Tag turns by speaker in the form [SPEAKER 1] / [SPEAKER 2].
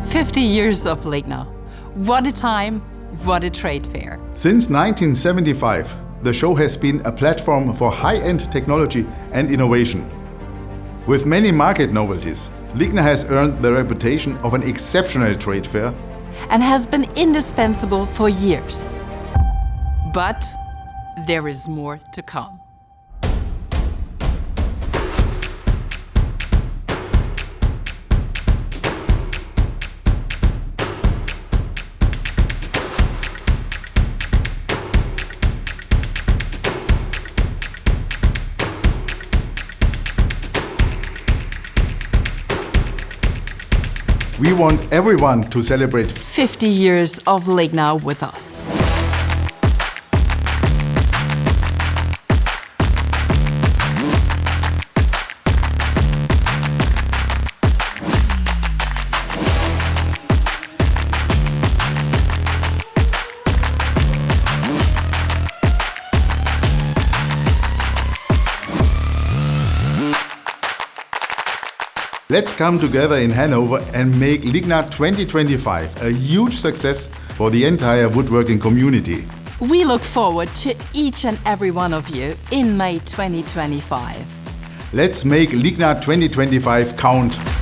[SPEAKER 1] 50 years of LIGNA. What a time, what a trade fair.
[SPEAKER 2] Since 1975, the show has been a platform for high-end technology and innovation. With many market novelties, LIGNA has earned the reputation of an exceptional trade fair
[SPEAKER 1] And has been indispensable for years. But there is more to come.
[SPEAKER 2] We want everyone to celebrate
[SPEAKER 1] 50 years of LIGNA with us.
[SPEAKER 2] Let's come together in Hannover and make LIGNA 2025 a huge success for the entire woodworking community.
[SPEAKER 1] We look forward to each and every one of you in May 2025.
[SPEAKER 2] Let's make LIGNA 2025 count.